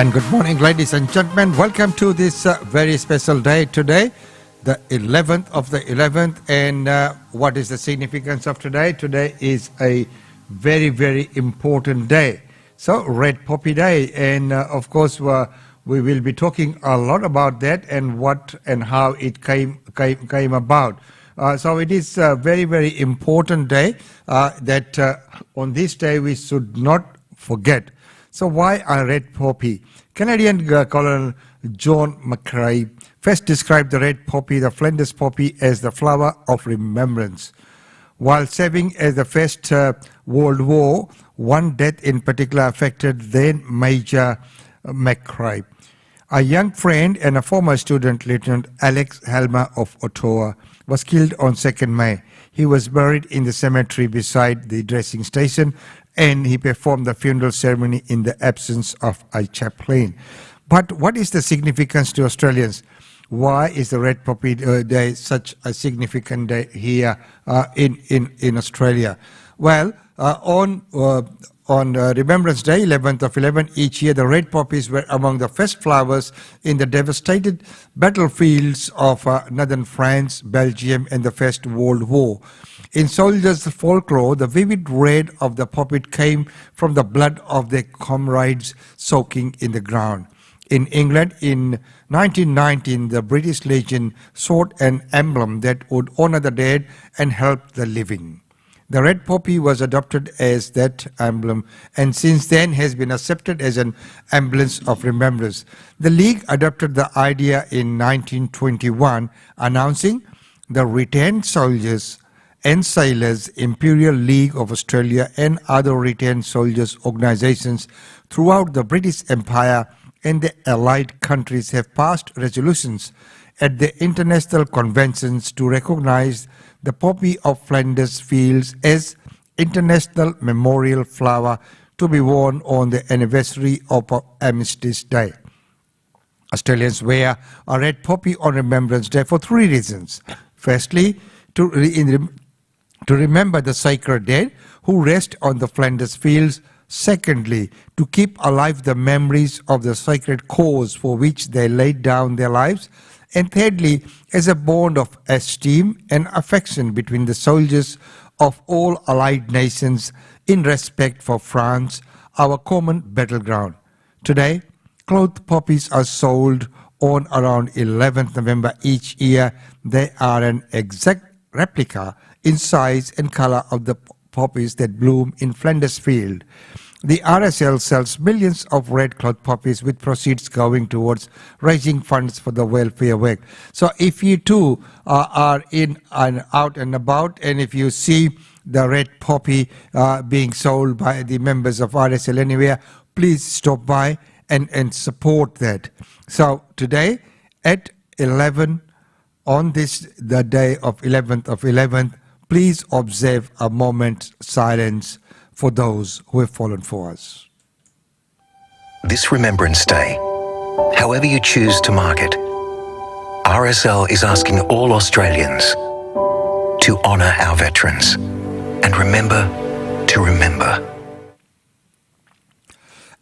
And good morning, ladies and gentlemen. Welcome to this very special day today, the 11th of the 11th. And what is the significance of today? Today is a very, very important day. So, Red Poppy Day. And of course, we will be talking a lot about that and what and how it came about. So it is a very, very important day that on this day we should not forget. So why a red poppy? Canadian Colonel John McCrae first described the red poppy, the Flanders poppy, as the flower of remembrance. While serving as the First World War, one death in particular affected then Major McCrae. A young friend and a former student, Lieutenant Alex Helmer of Ottawa, was killed on 2nd May. He was buried in the cemetery beside the dressing station, and he performed the funeral ceremony in the absence of a chaplain. But what is the significance to Australians? Why is the Red Poppy Day such a significant day here in Australia? Well, on Remembrance Day, 11th of 11, each year the red poppies were among the first flowers in the devastated battlefields of northern France, Belgium, and the First World War. In soldiers' folklore, the vivid red of the poppy came from the blood of their comrades soaking in the ground. In England, in 1919, the British Legion sought an emblem that would honor the dead and help the living. The red poppy was adopted as that emblem and since then has been accepted as an emblem of remembrance. The League adopted the idea in 1921, announcing the Retained Soldiers and Sailors Imperial League of Australia and other retained soldiers organizations throughout the British Empire and the Allied countries have passed resolutions at the international conventions to recognize the poppy of Flanders Fields as International Memorial Flower to be worn on the anniversary of Armistice Day. Australians wear a red poppy on Remembrance Day for 3 reasons. Firstly, to remember the sacred dead who rest on the Flanders Fields. Secondly, to keep alive the memories of the sacred cause for which they laid down their lives. And thirdly, as a bond of esteem and affection between the soldiers of all allied nations in respect for France, our common battleground. Today, cloth poppies are sold on around 11th November each year. They are an exact replica in size and color of the poppies that bloom in Flanders Field. The RSL sells millions of red cloth poppies with proceeds going towards raising funds for the welfare work. So if you too are in and out and about and if you see the red poppy being sold by the members of RSL anywhere, please stop by and support that. So today at 11 on the day of 11th of 11th, please observe a moment's silence for those who have fallen for us. This Remembrance Day, however you choose to mark it, RSL is asking all Australians to honour our veterans and remember to remember.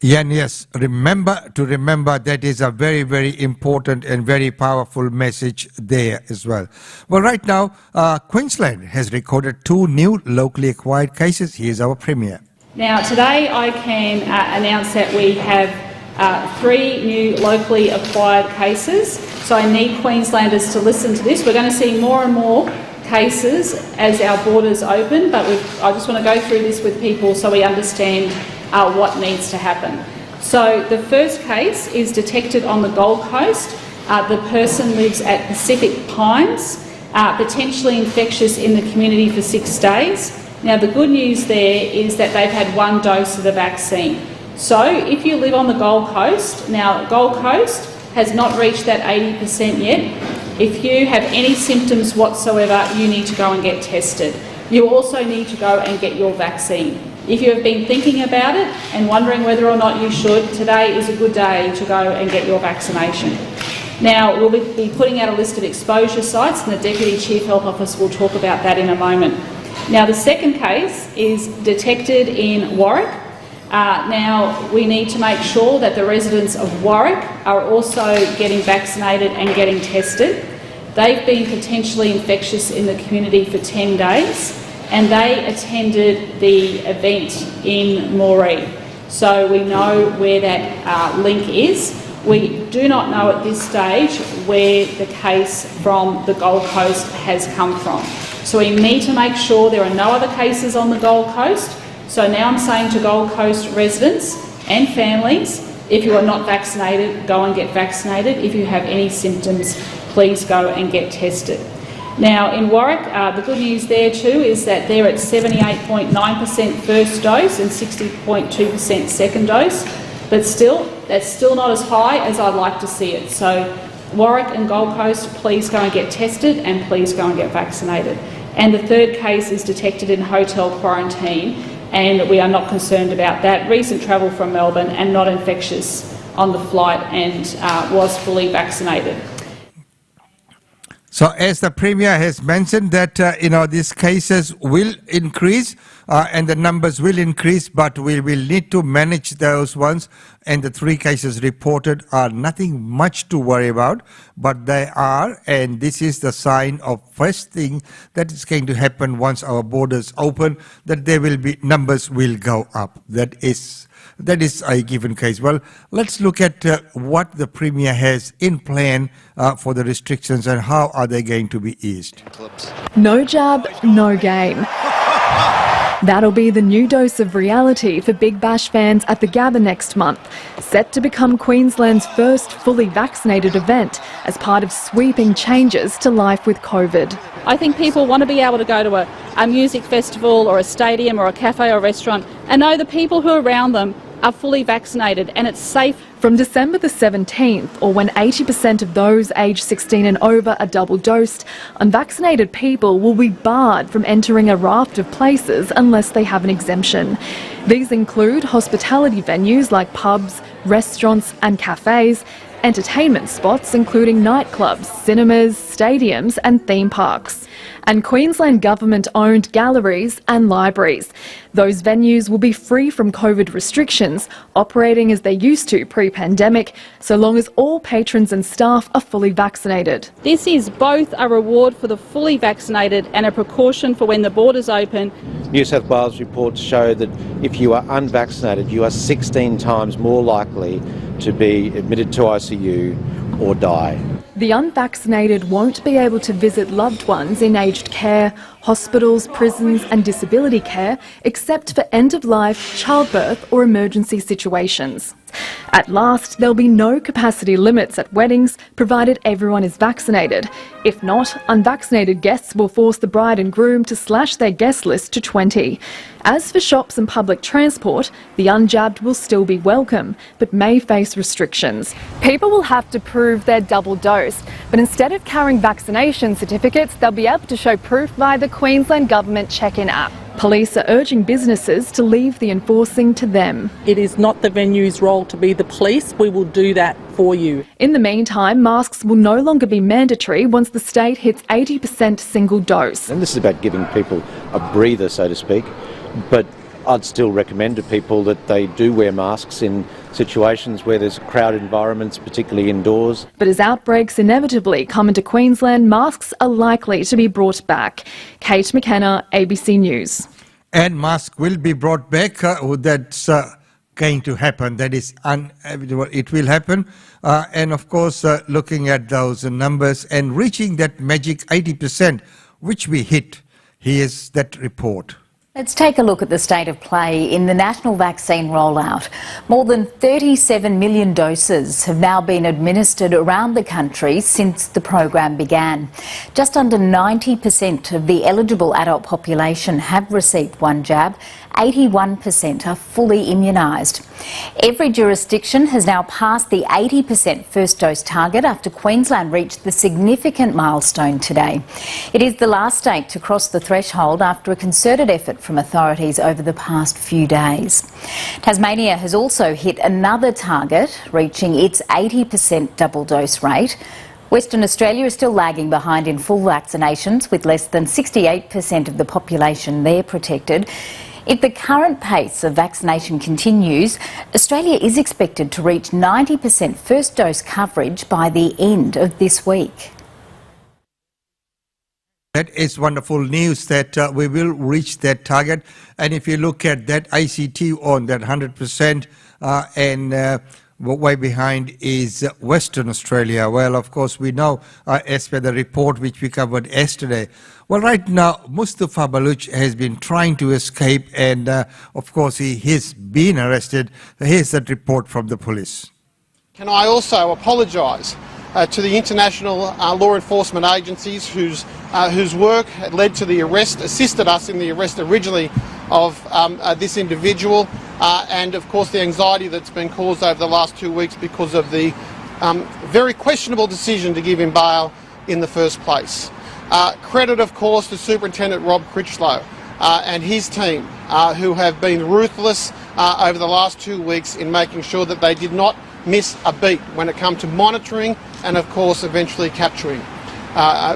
Yeah, and yes, remember to remember. That is a very, very important and very powerful message there as well. Well, right now, Queensland has recorded 2 new locally acquired cases. Here's our Premier. Now, today I can announce that we have 3 new locally acquired cases. So I need Queenslanders to listen to this. We're going to see more and more cases as our borders open, but I just want to go through this with people so we understand what needs to happen. So the first case is detected on the Gold Coast. The person lives at Pacific Pines, potentially infectious in the community for 6 days. Now the good news there is that they've had 1 dose of the vaccine. So if you live on the Gold Coast, now Gold Coast has not reached that 80% yet. If you have any symptoms whatsoever, you need to go and get tested. You also need to go and get your vaccine. If you have been thinking about it and wondering whether or not you should, today is a good day to go and get your vaccination. Now, we'll be putting out a list of exposure sites and the Deputy Chief Health Officer will talk about that in a moment. Now, the second case is detected in Warwick. Now, we need to make sure that the residents of Warwick are also getting vaccinated and getting tested. They've been potentially infectious in the community for 10 days, and they attended the event in Moree. So we know where that link is. We do not know at this stage where the case from the Gold Coast has come from. So we need to make sure there are no other cases on the Gold Coast. So now I'm saying to Gold Coast residents and families, if you are not vaccinated, go and get vaccinated. If you have any symptoms, please go and get tested. Now in Warwick, the good news there too is that they're at 78.9% first dose and 60.2% second dose, but still, that's still not as high as I'd like to see it. So Warwick and Gold Coast, please go and get tested and please go and get vaccinated. And the third case is detected in hotel quarantine, and we are not concerned about that. Recent travel from Melbourne and not infectious on the flight and was fully vaccinated. So as the Premier has mentioned that, these cases will increase and the numbers will increase, but we will need to manage those ones. And the 3 cases reported are nothing much to worry about, but they are, and this is the sign of first thing that is going to happen once our borders open, that there will be, numbers will go up. That is a given case. Well, let's look at what the Premier has in plan for the restrictions and how are they going to be eased. No jab, no game. That'll be the new dose of reality for Big Bash fans at the Gabba next month, set to become Queensland's first fully vaccinated event as part of sweeping changes to life with COVID. I think people want to be able to go to a music festival or a stadium or a cafe or a restaurant and know the people who are around them are fully vaccinated and it's safe. From December the 17th, or when 80% of those aged 16 and over are double-dosed, unvaccinated people will be barred from entering a raft of places unless they have an exemption. These include hospitality venues like pubs, restaurants and cafes, entertainment spots including nightclubs, cinemas, stadiums and theme parks, and Queensland government-owned galleries and libraries. Those venues will be free from COVID restrictions, operating as they used to pre-pandemic, so long as all patrons and staff are fully vaccinated. This is both a reward for the fully vaccinated and a precaution for when the borders open. New South Wales reports show that if you are unvaccinated, you are 16 times more likely to be admitted to ICU or die. The unvaccinated won't be able to visit loved ones in aged care, hospitals, prisons and disability care, except for end-of-life, childbirth or emergency situations. At last, there'll be no capacity limits at weddings, provided everyone is vaccinated. If not, unvaccinated guests will force the bride and groom to slash their guest list to 20. As for shops and public transport, the unjabbed will still be welcome, but may face restrictions. People will have to prove they're double dosed, but instead of carrying vaccination certificates, they'll be able to show proof via the Queensland Government check-in app. Police are urging businesses to leave the enforcing to them. It is not the venue's role to be the police. We will do that for you. In the meantime, masks will no longer be mandatory once the state hits 80% single dose. And this is about giving people a breather, so to speak, but I'd still recommend to people that they do wear masks in situations where there's crowded environments, particularly indoors. But as outbreaks inevitably come into Queensland, masks are likely to be brought back. Kate McKenna, ABC News. And masks will be brought back. That's going to happen. That is inevitable. It will happen. And of course, looking at those numbers and reaching that magic 80%, which we hit, here's that report. Let's take a look at the state of play in the national vaccine rollout. More than 37 million doses have now been administered around the country since the program began. Just under 90% of the eligible adult population have received one jab. 81% are fully immunised. Every jurisdiction has now passed the 80% first dose target after Queensland reached the significant milestone today. It is the last state to cross the threshold after a concerted effort from authorities over the past few days. Tasmania has also hit another target, reaching its 80% double dose rate. Western Australia is still lagging behind in full vaccinations, with less than 68% of the population there protected. If the current pace of vaccination continues, Australia is expected to reach 90% first dose coverage by the end of this week. That is wonderful news that we will reach that target. And if you look at that ICT on that 100% and way behind is Western Australia. Well, of course, we know as per the report which we covered yesterday. Well, right now, Mustafa Baluch has been trying to escape and, of course, he has been arrested. Here's that report from the police. Can I also apologise to the international law enforcement agencies whose work had led to the arrest, assisted us in the arrest originally of this individual, and of course the anxiety that's been caused over the last 2 weeks because of the very questionable decision to give him bail in the first place. Credit, of course, to Superintendent Rob Critchlow and his team, who have been ruthless over the last 2 weeks in making sure that they did not miss a beat when it comes to monitoring and, of course, eventually capturing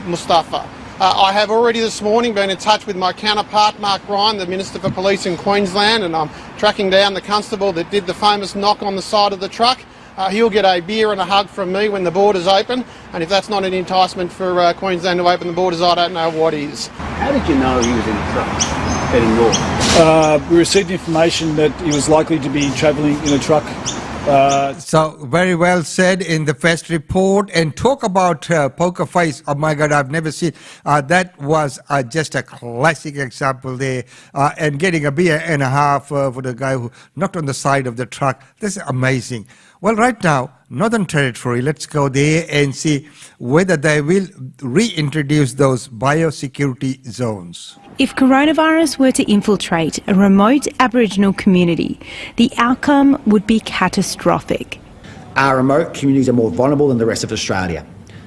Mustafa. I have already this morning been in touch with my counterpart, Mark Ryan, the Minister for Police in Queensland, and I'm tracking down the constable that did the famous knock on the side of the truck. He'll get a beer and a hug from me when the borders open, and if that's not an enticement for Queensland to open the borders, I don't know what is. How did you know he was in a truck heading north? We received information that he was likely to be travelling in a truck. So very well said in the first report. And talk about poker face. Oh my God, I've never seen. That was just a classic example there. And getting a beer and a half for the guy who knocked on the side of the truck. This is amazing. Well, right now, Northern Territory, let's go there and see whether they will reintroduce those biosecurity zones. If coronavirus were to infiltrate a remote Aboriginal community, the outcome would be catastrophic. Our remote communities are more vulnerable than the rest of Australia.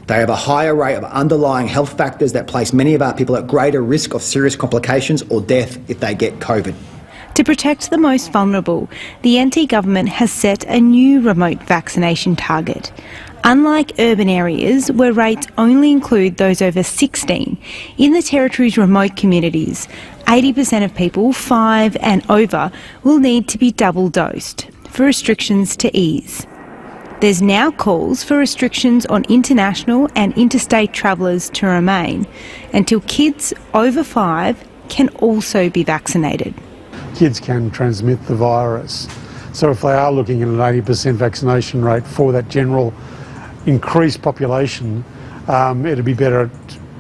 They have a higher rate of underlying health factors that place many of our people at greater risk of serious complications or death if they get COVID. To protect the most vulnerable, the NT government has set a new remote vaccination target. Unlike urban areas where rates only include those over 16, in the Territory's remote communities, 80% of people 5 and over will need to be double dosed for restrictions to ease. There's now calls for restrictions on international and interstate travellers to remain until kids over 5 can also be vaccinated. Kids can transmit the virus. So if they are looking at an 80% vaccination rate for that general increased population, it'd be better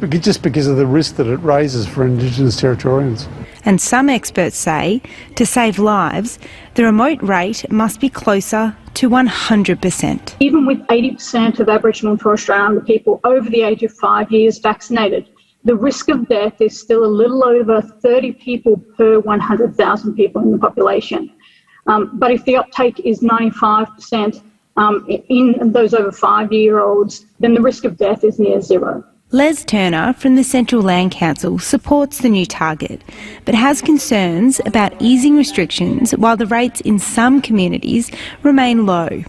just because of the risk that it raises for Indigenous Territorians. And some experts say, to save lives, the remote rate must be closer to 100%. Even with 80% of Aboriginal and Torres Strait Islander people over the age of 5 years vaccinated, the risk of death is still a little over 30 people per 100,000 people in the population. But if the uptake is 95% in those over 5-year-olds, then the risk of death is near zero. Les Turner from the Central Land Council supports the new target, but has concerns about easing restrictions while the rates in some communities remain low.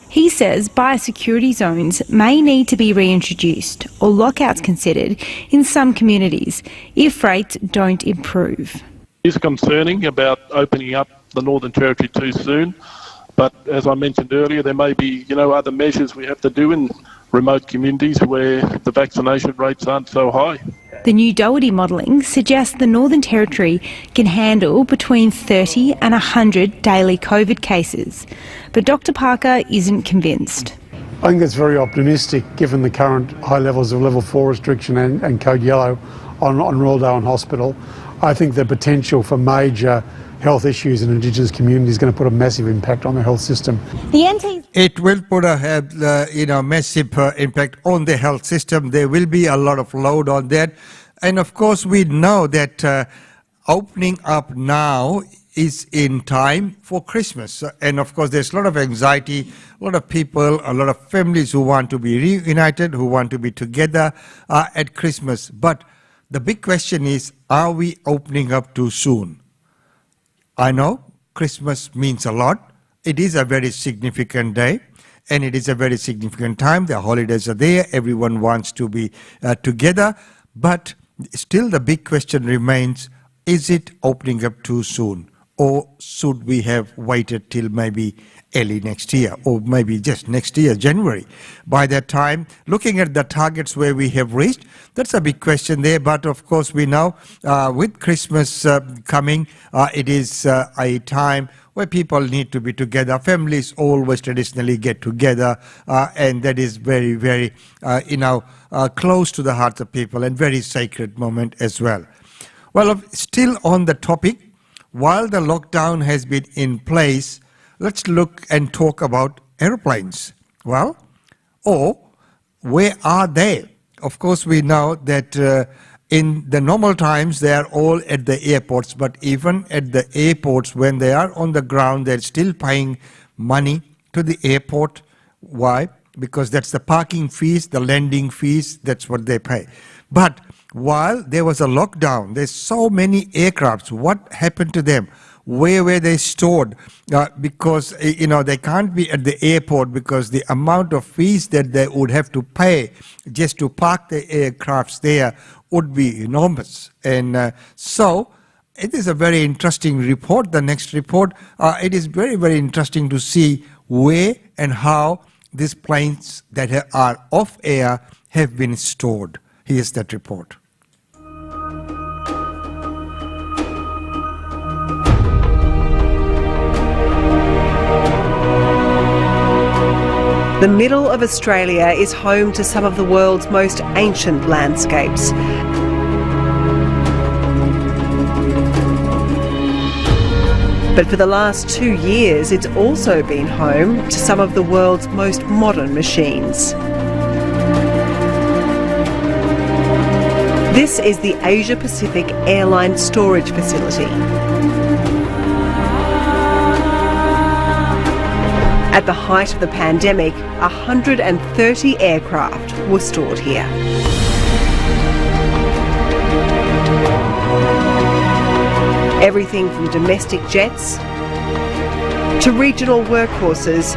He says biosecurity zones may need to be reintroduced or lockouts considered in some communities if rates don't improve. It is concerning about opening up the Northern Territory too soon, but as I mentioned earlier, there may be other measures we have to do in remote communities where the vaccination rates aren't so high. The new Doherty modelling suggests the Northern Territory can handle between 30 and 100 daily COVID cases, but Dr Parker isn't convinced. I think that's very optimistic given the current high levels of level 4 restriction and code yellow on Royal Darwin Hospital. I think the potential for major health issues in Indigenous communities is going to put a massive impact on the health system. It will put a massive impact on the health system. There will be a lot of load on that. And of course, we know that opening up now is in time for Christmas. And of course, there's a lot of anxiety, a lot of people, a lot of families who want to be reunited, who want to be together at Christmas. But the big question is, are we opening up too soon? I know Christmas means a lot. It is a very significant day and it is a very significant time. The holidays are there. Everyone wants to be together. But still the big question remains, is it opening up too soon? Or should we have waited till maybe early next year, or maybe just next year, January? By that time, looking at the targets where we have reached, that's a big question there. But of course, we know with Christmas coming, it is a time where people need to be together. Families always traditionally get together, and that is very, very, close to the hearts of people and very sacred moment as well. Well, still on the topic, while the lockdown has been in place, let's look and talk about aeroplanes. Well, where are they? Of course, we know that in the normal times, they are all at the airports, but even at the airports, when they are on the ground, they're still paying money to the airport. Why? Because that's the parking fees, the landing fees, that's what they pay. But while there was a lockdown, there's so many aircrafts. What happened to them? Where were they stored? Because, they can't be at the airport because the amount of fees that they would have to pay just to park the aircrafts there would be enormous. And so it is a very interesting report, the next report. It is very, very interesting to see where and how these planes that are off air have been stored. Here's that report. The middle of Australia is home to some of the world's most ancient landscapes. But for the last 2 years, it's also been home to some of the world's most modern machines. This is the Asia Pacific Airline Storage Facility. At the height of the pandemic, 130 aircraft were stored here. Everything from domestic jets to regional workhorses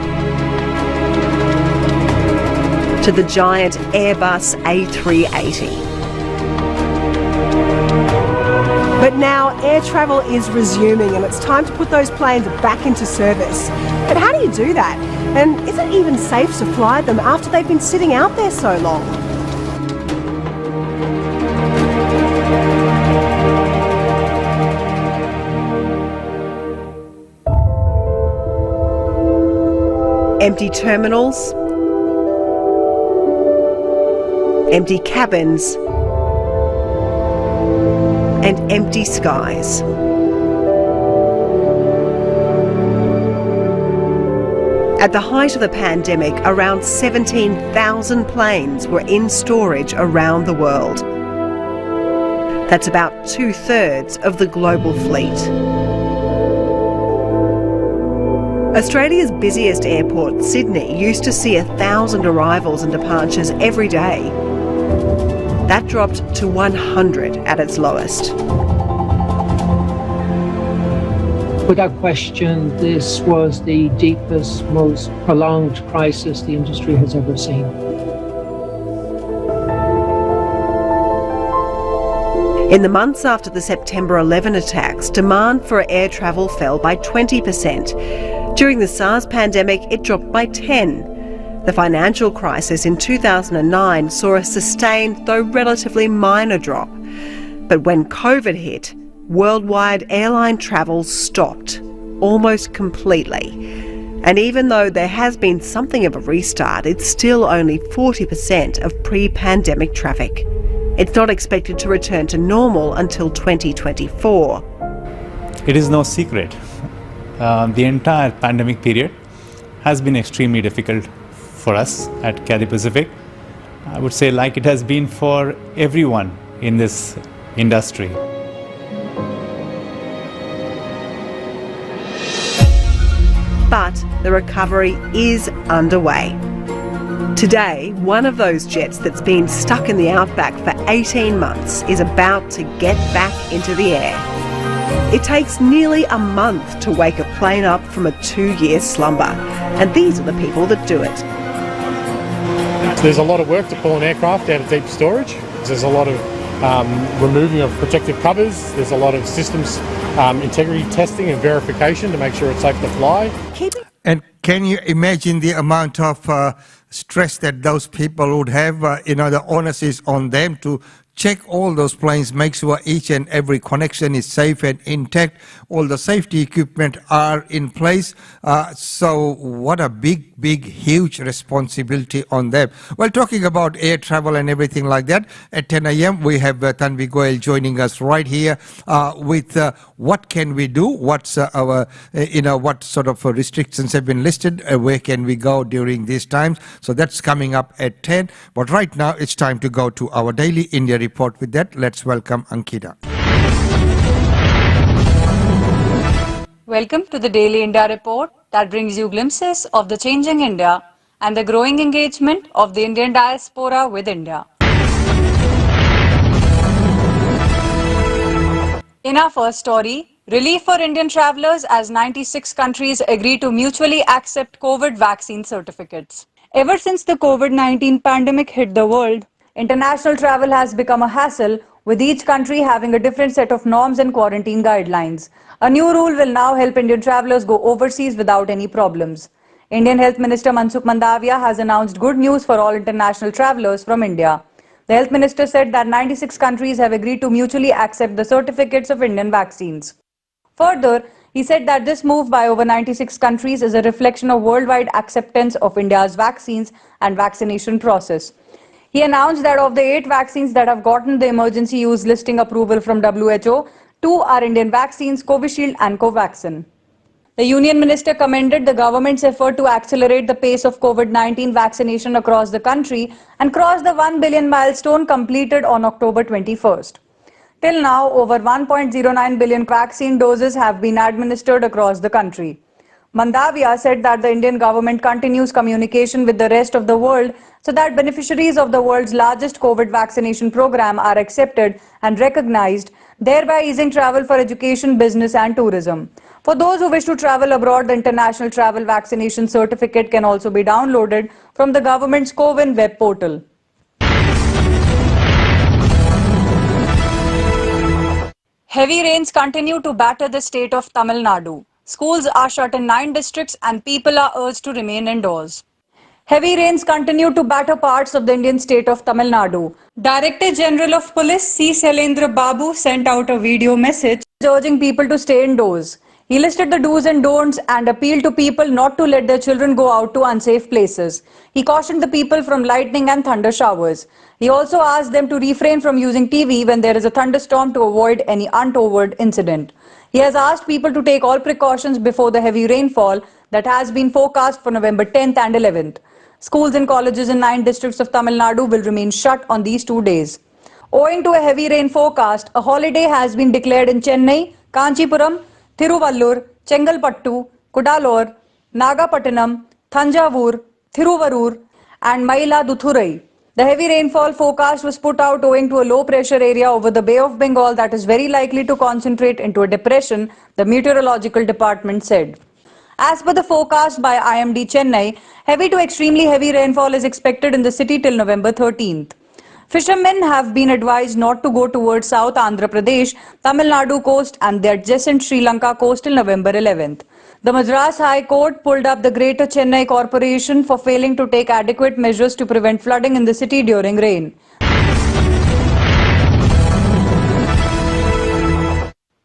to the giant Airbus A380. But now air travel is resuming and it's time to put those planes back into service. But how do you do that? And is it even safe to fly them after they've been sitting out there so long? Empty terminals, empty cabins, and empty skies. At the height of the pandemic, around 17,000 planes were in storage around the world. That's about 2/3 of the global fleet. Australia's busiest airport, Sydney, used to see 1,000 arrivals and departures every day. That dropped to 100 at its lowest. Without question, this was the deepest, most prolonged crisis the industry has ever seen. In the months after the September 11 attacks, demand for air travel fell by 20%. During the SARS pandemic, it dropped by 10%. The financial crisis in 2009 saw a sustained, though relatively minor drop. But when COVID hit, worldwide airline travel stopped, almost completely. And even though there has been something of a restart, it's still only 40% of pre-pandemic traffic. It's not expected to return to normal until 2024. It is no secret. The entire pandemic period has been extremely difficult for us at Cathay Pacific. I would say like it has been for everyone in this industry. But the recovery is underway. Today, one of those jets that's been stuck in the outback for 18 months is about to get back into the air. It takes nearly a month to wake a plane up from a 2-year slumber, and these are the people that do it. There's a lot of work to pull an aircraft out of deep storage. There's a lot of removing of protective covers. There's a lot of systems integrity testing and verification to make sure it's safe to fly. And can you imagine the amount of stress that those people would have? The onus is on them to check all those planes, make sure each and every connection is safe and intact. All the safety equipment are in place. So what a big, huge responsibility on them. Well, talking about air travel and everything like that, at 10 a.m. we have Tanvi Goel joining us right here with what can we do? What's our, what sort of restrictions have been listed? Where can we go during these times? So that's coming up at 10. But right now it's time to go to our daily India report. With that, let's welcome Ankita. Welcome to the Daily India Report that brings you glimpses of the changing India and the growing engagement of the Indian diaspora with India. In our first story, relief for Indian travellers as 96 countries agree to mutually accept COVID vaccine certificates. Ever since the COVID-19 pandemic hit the world, international travel has become a hassle, with each country having a different set of norms and quarantine guidelines. A new rule will now help Indian travellers go overseas without any problems. Indian Health Minister Mansukh Mandavia has announced good news for all international travellers from India. The Health Minister said that 96 countries have agreed to mutually accept the certificates of Indian vaccines. Further, he said that this move by over 96 countries is a reflection of worldwide acceptance of India's vaccines and vaccination process. He announced that of the 8 vaccines that have gotten the emergency use listing approval from WHO, 2 are Indian vaccines, Covishield and Covaxin. The Union Minister commended the government's effort to accelerate the pace of COVID-19 vaccination across the country and crossed the 1 billion milestone completed on October 21st. Till now, over 1.09 billion vaccine doses have been administered across the country. Mandavia said that the Indian government continues communication with the rest of the world so that beneficiaries of the world's largest COVID vaccination program are accepted and recognized, thereby easing travel for education, business and tourism. For those who wish to travel abroad, the International Travel Vaccination Certificate can also be downloaded from the government's Kovind web portal. Heavy rains continue to batter the state of Tamil Nadu. Schools are shut in 9 districts and people are urged to remain indoors. Heavy rains continue to batter parts of the Indian state of Tamil Nadu. Director General of Police C. Sailendra Babu sent out a video message urging people to stay indoors. He listed the do's and don'ts and appealed to people not to let their children go out to unsafe places. He cautioned the people from lightning and thunder showers. He also asked them to refrain from using TV when there is a thunderstorm to avoid any untoward incident. He has asked people to take all precautions before the heavy rainfall that has been forecast for November 10th and 11th. Schools and colleges in 9 districts of Tamil Nadu will remain shut on these 2 days. Owing to a heavy rain forecast, a holiday has been declared in Chennai, Kanchipuram, Thiruvallur, Chengalpattu, Kudalur, Nagapattinam, Thanjavur, Thiruvarur and Mayiladuthurai. The heavy rainfall forecast was put out owing to a low pressure area over the Bay of Bengal that is very likely to concentrate into a depression, the meteorological department said. As per the forecast by IMD Chennai, heavy to extremely heavy rainfall is expected in the city till November 13th. Fishermen have been advised not to go towards South Andhra Pradesh, Tamil Nadu coast and the adjacent Sri Lanka coast till November 11th. The Madras High Court pulled up the Greater Chennai Corporation for failing to take adequate measures to prevent flooding in the city during rain.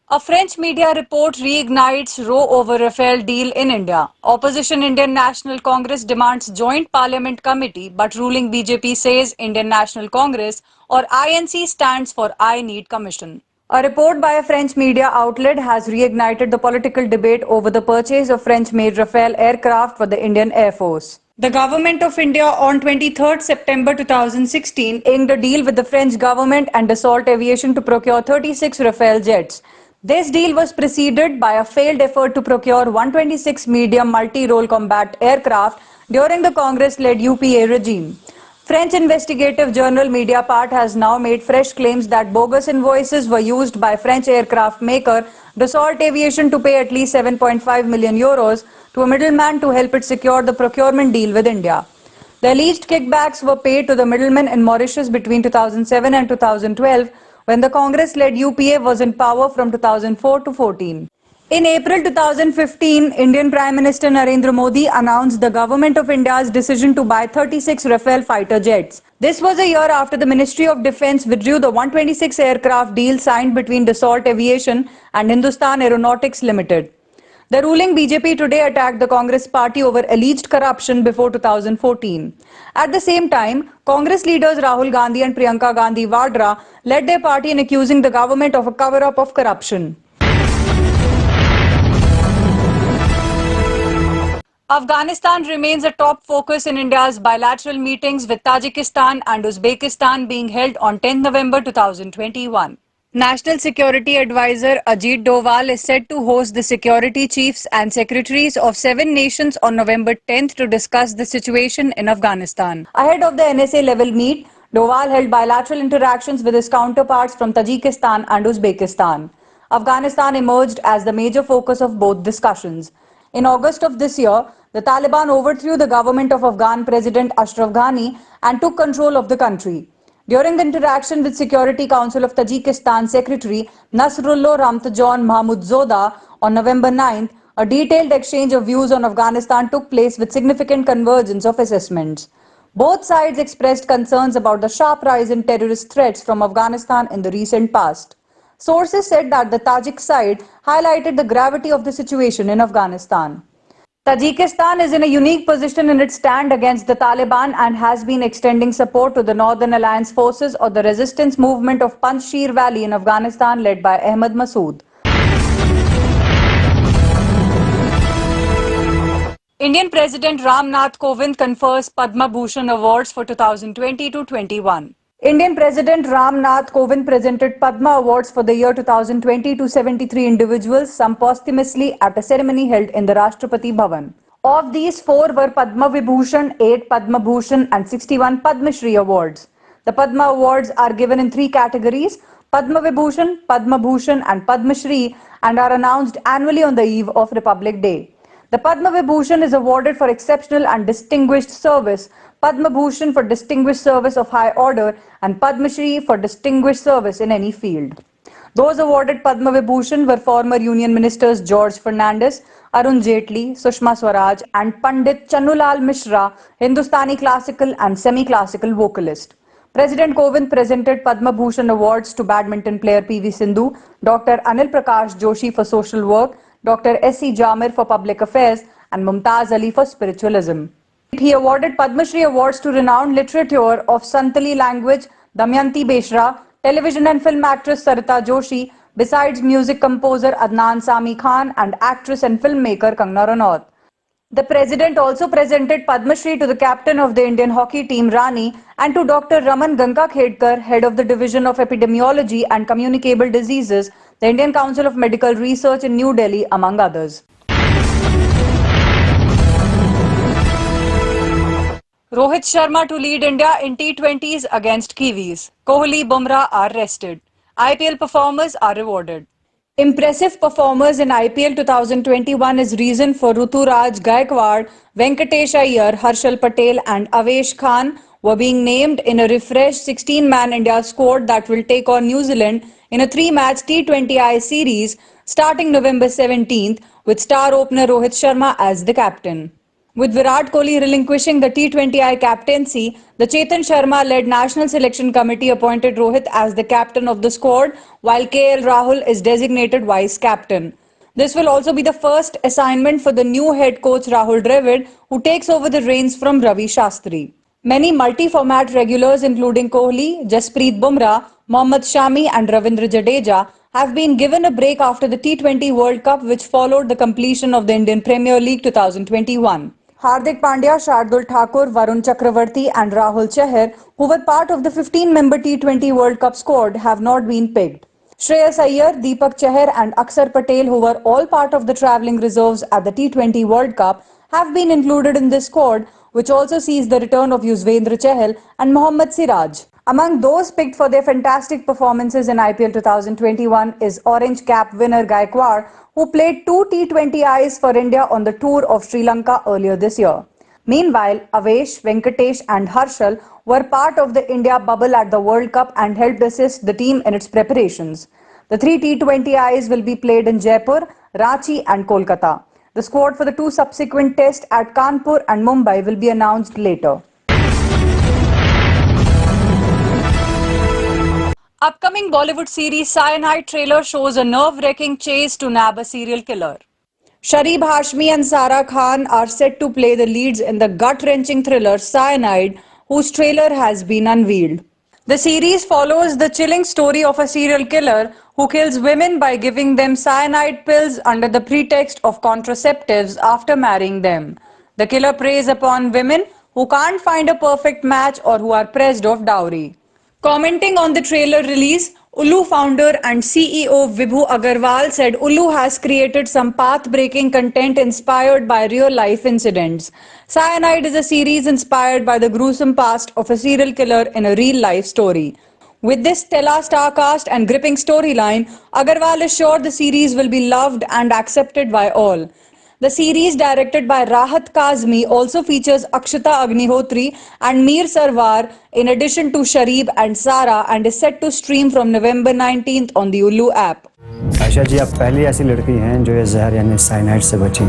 A French media report reignites row over Rafale deal in India. Opposition Indian National Congress demands joint parliament committee, but ruling BJP says Indian National Congress or INC stands for I Need Commission. A report by a French media outlet has reignited the political debate over the purchase of French-made Rafale aircraft for the Indian Air Force. The Government of India on 23rd September 2016 inked a deal with the French government and Dassault Aviation to procure 36 Rafale jets. This deal was preceded by a failed effort to procure 126 medium multi-role combat aircraft during the Congress-led UPA regime. French investigative journal Mediapart has now made fresh claims that bogus invoices were used by French aircraft maker Dassault Aviation to pay at least 7.5 million euros to a middleman to help it secure the procurement deal with India. The alleged kickbacks were paid to the middlemen in Mauritius between 2007 and 2012, when the Congress-led UPA was in power from 2004 to 14. In April 2015, Indian Prime Minister Narendra Modi announced the Government of India's decision to buy 36 Rafale fighter jets. This was a year after the Ministry of Defence withdrew the 126 aircraft deal signed between Dassault Aviation and Hindustan Aeronautics Limited. The ruling BJP today attacked the Congress party over alleged corruption before 2014. At the same time, Congress leaders Rahul Gandhi and Priyanka Gandhi Vadra led their party in accusing the government of a cover-up of corruption. Afghanistan remains a top focus in India's bilateral meetings, with Tajikistan and Uzbekistan being held on 10 November 2021. National Security Advisor Ajit Doval is set to host the security chiefs and secretaries of 7 nations on November 10th to discuss the situation in Afghanistan. Ahead of the NSA level meet, Doval held bilateral interactions with his counterparts from Tajikistan and Uzbekistan. Afghanistan emerged as the major focus of both discussions. In August of this year, the Taliban overthrew the government of Afghan President Ashraf Ghani and took control of the country. During the interaction with Security Council of Tajikistan Secretary Nasrullah Ramtjon Mahmudzoda on November 9th, a detailed exchange of views on Afghanistan took place with significant convergence of assessments. Both sides expressed concerns about the sharp rise in terrorist threats from Afghanistan in the recent past. Sources said that the Tajik side highlighted the gravity of the situation in Afghanistan. Tajikistan is in a unique position in its stand against the Taliban and has been extending support to the Northern Alliance forces or the resistance movement of Panjshir Valley in Afghanistan led by Ahmad Masood. Indian President Nath Kovind confers Padma Bhushan Awards for 2020-21. Indian President Nath Kovind presented Padma Awards for the year 2020 to 73 individuals, some posthumously, at a ceremony held in the Rashtrapati Bhavan. Of these, 4 were Padma Vibhushan, 8 Padma Bhushan and 61 Padma Shri Awards. The Padma Awards are given in 3 categories: Padma Vibhushan, Padma Bhushan and Padma Shri, and are announced annually on the eve of Republic Day. The Padma Vibhushan is awarded for exceptional and distinguished service, Padma Bhushan for distinguished service of high order, and Padma Shri for distinguished service in any field. Those awarded Padma Vibhushan were former Union Ministers George Fernandes, Arun Jaitley, Sushma Swaraj and Pandit Channulal Mishra, Hindustani classical and semi-classical vocalist. President Kovind presented Padma Bhushan Awards to badminton player PV Sindhu, Dr. Anil Prakash Joshi for social work, Dr. S.C. Jamir for public affairs and Mumtaz Ali for spiritualism. He awarded Padma Shri Awards to renowned literature of Santali language Damayanti Beshra, television and film actress Sarita Joshi, besides music composer Adnan Sami Khan and actress and filmmaker Kangana Ranaut. The President also presented Padma Shri to the captain of the Indian hockey team Rani and to Dr. Raman Gangakhedkar, head of the Division of Epidemiology and Communicable Diseases, the Indian Council of Medical Research in New Delhi, among others. Rohit Sharma to lead India in T20s against Kiwis. Kohli, Bumrah are rested. IPL performers are rewarded. Impressive performers in IPL 2021 is reason for Ruturaj Gaikwad, Venkatesh Iyer, Harshal Patel and Avesh Khan were being named in a refreshed 16-man India squad that will take on New Zealand in a 3-match T20I series starting November 17th with star opener Rohit Sharma as the captain. With Virat Kohli relinquishing the T20I captaincy, the Chetan Sharma-led National Selection Committee appointed Rohit as the captain of the squad, while KL Rahul is designated vice-captain. This will also be the first assignment for the new head coach Rahul Dravid, who takes over the reins from Ravi Shastri. Many multi-format regulars including Kohli, Jasprit Bumrah, Mohammad Shami and Ravindra Jadeja have been given a break after the T20 World Cup, which followed the completion of the Indian Premier League 2021. Hardik Pandya, Shardul Thakur, Varun Chakravarti and Rahul Chahar, who were part of the 15-member T20 World Cup squad, have not been picked. Shreyas Iyer, Deepak Chahar and Akshar Patel, who were all part of the travelling reserves at the T20 World Cup, have been included in this squad, which also sees the return of Yuzvendra Chahal and Mohammad Siraj. Among those picked for their fantastic performances in IPL 2021 is Orange Cap winner Gaikwad, who played 2 T20Is for India on the tour of Sri Lanka earlier this year. Meanwhile, Avesh, Venkatesh and Harshal were part of the India bubble at the World Cup and helped assist the team in its preparations. The 3 T20Is will be played in Jaipur, Ranchi and Kolkata. The squad for the 2 subsequent tests at Kanpur and Mumbai will be announced later. Upcoming Bollywood series Cyanide trailer shows a nerve-wracking chase to nab a serial killer. Shareeb Hashmi and Sara Khan are set to play the leads in the gut-wrenching thriller Cyanide, whose trailer has been unveiled. The series follows the chilling story of a serial killer who kills women by giving them cyanide pills under the pretext of contraceptives after marrying them. The killer preys upon women who can't find a perfect match or who are pressed of dowry. Commenting on the trailer release, Ullu founder and CEO Vibhu Agarwal said Ullu has created some path-breaking content inspired by real-life incidents. Cyanide is a series inspired by the gruesome past of a serial killer in a real-life story. With this stellar star cast and gripping storyline, Agarwal is sure the series will be loved and accepted by all. The series, directed by Rahat Kazmi, also features Akshata Agnihotri and Mir Sarwar in addition to Shareeb and Sara and is set to stream from November 19th on the Ullu app. Asha ji, आप पहली ऐसी लड़की हैं जो ये जहर यानी cyanide से बची।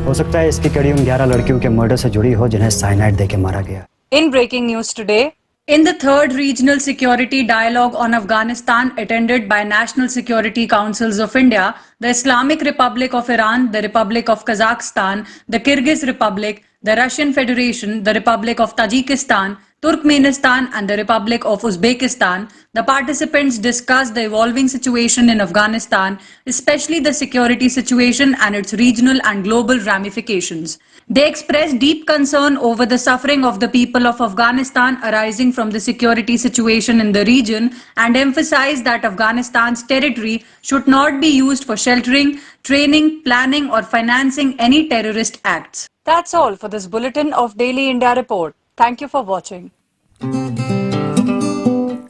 हो सकता है इसकी कड़ी उन 11 लड़कियों के मर्डर से जुड़ी हो जिन्हें साइनाइड देके मारा गया। In breaking news today, in the 3rd Regional Security Dialogue on Afghanistan attended by National Security Councils of India, the Islamic Republic of Iran, the Republic of Kazakhstan, the Kyrgyz Republic, the Russian Federation, the Republic of Tajikistan, Turkmenistan and the Republic of Uzbekistan, the participants discussed the evolving situation in Afghanistan, especially the security situation and its regional and global ramifications. They expressed deep concern over the suffering of the people of Afghanistan arising from the security situation in the region and emphasized that Afghanistan's territory should not be used for sheltering, training, planning or financing any terrorist acts. That's all for this bulletin of Daily India Report. Thank you for watching.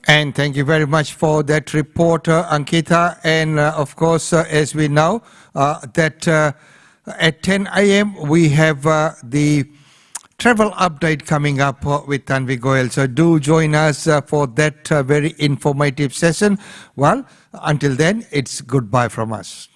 And thank you very much for that report, Ankita. And of course, as we know, that at 10 a.m. we have the travel update coming up with Tanvi Goyal. So do join us for that very informative session. Well, until then, it's goodbye from us.